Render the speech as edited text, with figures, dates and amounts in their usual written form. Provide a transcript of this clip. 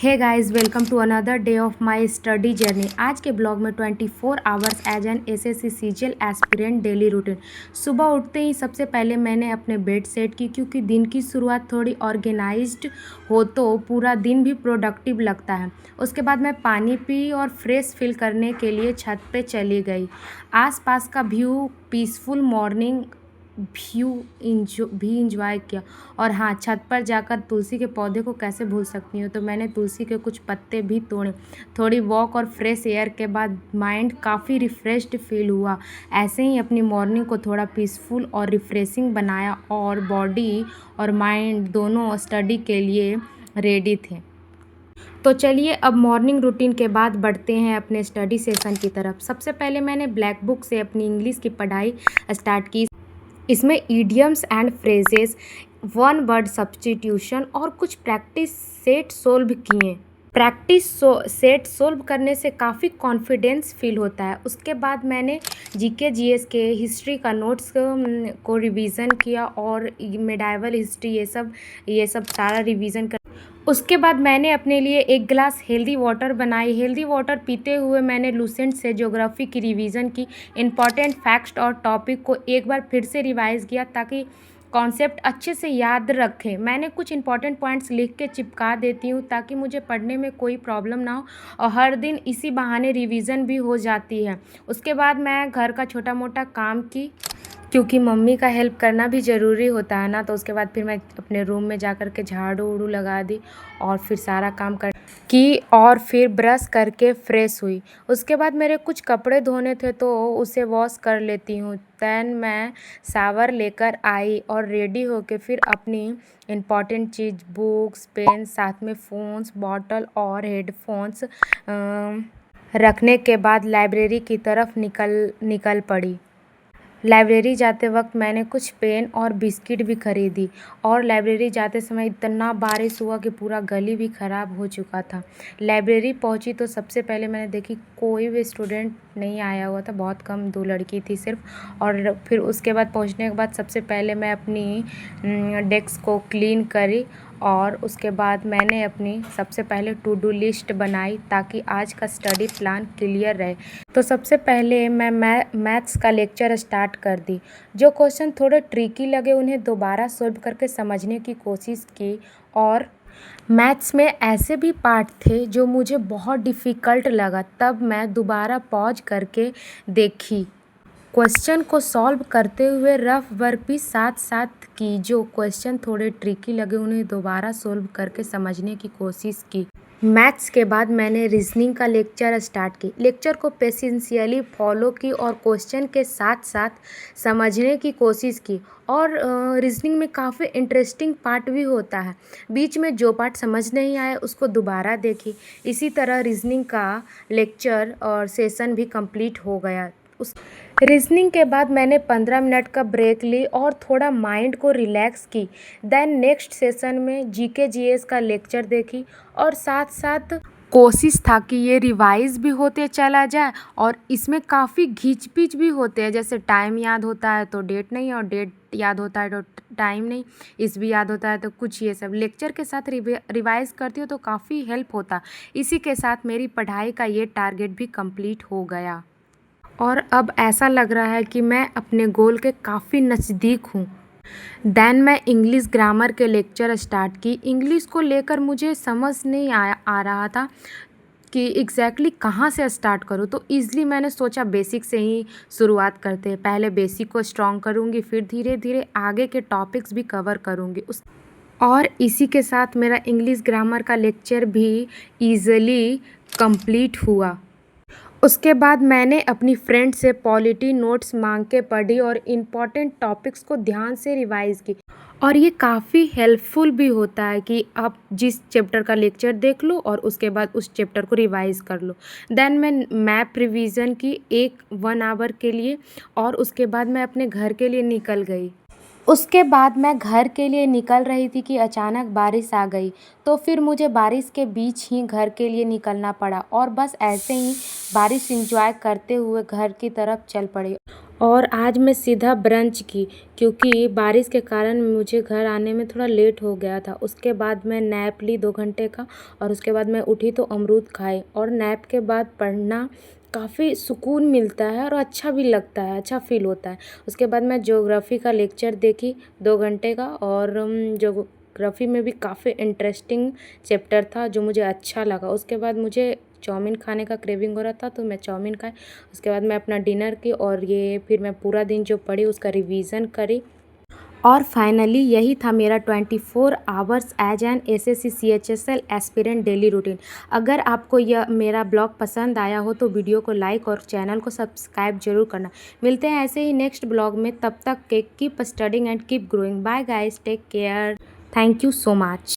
Hey guys, welcome to another day of my study journey. आज के blog में 24 hours as an SSC CGL aspirant daily routine. सुबह उठते ही सबसे पहले मैंने अपने बेड सेट की, क्योंकि दिन की शुरुआत थोड़ी ऑर्गेनाइज्ड हो तो पूरा दिन भी प्रोडक्टिव लगता है। उसके बाद मैं पानी पी और फ्रेश फील करने के लिए छत पे चली गई। आसपास का view, peaceful morning view enjoy किया। और हाँ, छत पर जाकर तुलसी के पौधे को कैसे भूल सकती हूँ, तो मैंने तुलसी के कुछ पत्ते भी तोड़े। थोड़ी वॉक और फ्रेश एयर के बाद माइंड काफ़ी रिफ़्रेश्ड फील हुआ। ऐसे ही अपनी मॉर्निंग को थोड़ा पीसफुल और रिफ़्रेशिंग बनाया, और बॉडी और माइंड दोनों स्टडी के लिए रेडी थे। तो चलिए अब मॉर्निंग रूटीन के बाद बढ़ते हैं अपने स्टडी सेशन की तरफ। सबसे पहले मैंने ब्लैक बुक से अपनी इंग्लिश की पढ़ाई स्टार्ट की। इसमें idioms and phrases, one word substitution और कुछ प्रैक्टिस सेट सोल्व किए। प्रैक्टिस सेट सोल्व करने से काफ़ी कॉन्फिडेंस फील होता है। उसके बाद मैंने जीके जीएस के हिस्ट्री का नोट्स को रिवीजन किया, और मेडाइवल हिस्ट्री ये सब सारा रिवीजन कर। उसके बाद मैंने अपने लिए एक गिलास हेल्दी वाटर बनाई। हेल्दी वाटर पीते हुए मैंने लूसेंट से ज्योग्राफी की रिवीजन की। इम्पॉर्टेंट फैक्ट्स और टॉपिक को एक बार फिर से रिवाइज़ किया, ताकि कॉन्सेप्ट अच्छे से याद रखें। मैंने कुछ इंपॉर्टेंट पॉइंट्स लिख के चिपका देती हूँ, ताकि मुझे पढ़ने में कोई प्रॉब्लम ना हो, और हर दिन इसी बहाने रिवीजन भी हो जाती है। उसके बाद मैं घर का छोटा मोटा काम की, क्योंकि मम्मी का हेल्प करना भी ज़रूरी होता है ना। तो उसके बाद फिर मैं अपने रूम में जा कर के झाड़ू उड़ू लगा दी, और फिर सारा काम कर की, और फिर ब्रश करके फ्रेश हुई। उसके बाद मेरे कुछ कपड़े धोने थे, तो उसे वॉश कर लेती हूँ। दैन मैं शावर लेकर आई और रेडी होके फिर अपनी इम्पॉर्टेंट चीज़, बुक्स, पेन, साथ में फ़ोन्स, बॉटल और हेडफोन्स रखने के बाद लाइब्रेरी की तरफ निकल पड़ी। लाइब्रेरी जाते वक्त मैंने कुछ पेन और बिस्किट भी खरीदी, और लाइब्रेरी जाते समय इतना बारिश हुआ कि पूरा गली भी ख़राब हो चुका था। लाइब्रेरी पहुंची तो सबसे पहले मैंने देखी कोई भी स्टूडेंट नहीं आया हुआ था, बहुत कम, 2 लड़की थी सिर्फ। और फिर उसके बाद पहुंचने के बाद सबसे पहले मैं अपनी डेस्क को क्लीन करी, और उसके बाद मैंने अपनी सबसे पहले टू डू लिस्ट बनाई, ताकि आज का स्टडी प्लान क्लियर रहे। तो सबसे पहले मैं मैथ्स का लेक्चर स्टार्ट कर दी। जो क्वेश्चन थोड़े ट्रिकी लगे उन्हें दोबारा सॉल्व करके समझने की कोशिश की। और मैथ्स में ऐसे भी पार्ट थे जो मुझे बहुत डिफ़िकल्ट लगा, तब मैं दोबारा पॉज करके देखी। क्वेश्चन को सॉल्व करते हुए रफ वर्क भी साथ साथ की। जो क्वेश्चन थोड़े ट्रिकी लगे उन्हें दोबारा सॉल्व करके समझने की कोशिश की। मैथ्स के बाद मैंने रीजनिंग का लेक्चर स्टार्ट की। लेक्चर को पेशेंशियली फॉलो की, और क्वेश्चन के साथ साथ समझने की कोशिश की। और रीजनिंग में काफ़ी इंटरेस्टिंग पार्ट भी होता है। बीच में जो पार्ट समझ नहीं आया उसको दोबारा देखी। इसी तरह रीजनिंग का लेक्चर और सेशन भी कंप्लीट हो गया। उस रीजनिंग के बाद मैंने 15 मिनट का ब्रेक ली और थोड़ा माइंड को रिलैक्स की। देन नेक्स्ट सेशन में जीके जीएस का लेक्चर देखी, और साथ साथ कोशिश था कि ये रिवाइज भी होते चला जाए, और इसमें काफ़ी घिच-पिच भी होते हैं। जैसे टाइम याद होता है तो डेट नहीं, और डेट याद होता है तो टाइम नहीं, इस भी याद होता है तो कुछ। ये सब लेक्चर के साथ रिवाइज करती हूँ तो काफ़ी हेल्प होता। इसी के साथ मेरी पढ़ाई का ये टारगेट भी कंप्लीट हो गया, और अब ऐसा लग रहा है कि मैं अपने गोल के काफ़ी नज़दीक हूँ। देन मैं इंग्लिश ग्रामर के लेक्चर स्टार्ट की। इंग्लिश को लेकर मुझे समझ नहीं आ रहा था कि एग्जैक्टली कहाँ से स्टार्ट करूँ, तो इसलिए मैंने सोचा बेसिक से ही शुरुआत करते हैं। पहले बेसिक को स्ट्रॉन्ग करूँगी, फिर धीरे धीरे आगे के टॉपिक्स भी कवर करूँगी। और इसी के साथ मेरा इंग्लिश ग्रामर का लेक्चर भी ईज़िली कंप्लीट हुआ। उसके बाद मैंने अपनी फ्रेंड से पॉलिटी नोट्स मांग के पढ़ी, और इम्पॉर्टेंट टॉपिक्स को ध्यान से रिवाइज़ की। और ये काफ़ी हेल्पफुल भी होता है कि आप जिस चैप्टर का लेक्चर देख लो और उसके बाद उस चैप्टर को रिवाइज़ कर लो। देन मैं मैप रिवीजन की 1 आवर के लिए, और उसके बाद मैं अपने घर के लिए निकल गई। उसके बाद मैं घर के लिए निकल रही थी कि अचानक बारिश आ गई, तो फिर मुझे बारिश के बीच ही घर के लिए निकलना पड़ा, और बस ऐसे ही बारिश एंजॉय करते हुए घर की तरफ चल पड़ी। और आज मैं सीधा ब्रंच की, क्योंकि बारिश के कारण मुझे घर आने में थोड़ा लेट हो गया था। उसके बाद मैं नैप ली 2 घंटे का, और उसके बाद मैं उठी तो अमरूद खाए। और नैप के बाद पढ़ना काफ़ी सुकून मिलता है और अच्छा भी लगता है, अच्छा फ़ील होता है। उसके बाद मैं ज्योग्राफ़ी का लेक्चर देखी 2 घंटे का, और ज्योग्राफ़ी में भी काफ़ी इंटरेस्टिंग चैप्टर था जो मुझे अच्छा लगा। उसके बाद मुझे चाउमीन खाने का क्रेविंग हो रहा था, तो मैं चाउमीन खाई। उसके बाद मैं अपना डिनर की, और ये फिर मैं पूरा दिन जो पढ़ी उसका रिवीजन करी। और फाइनली यही था मेरा 24 hours as an SSC CHSL aspirant daily routine. अगर आपको यह मेरा ब्लॉग पसंद आया हो तो वीडियो को लाइक और चैनल को सब्सक्राइब जरूर करना। मिलते हैं ऐसे ही नेक्स्ट ब्लॉग में, तब तक keep studying and keep growing. Bye guys, take care, thank you so much.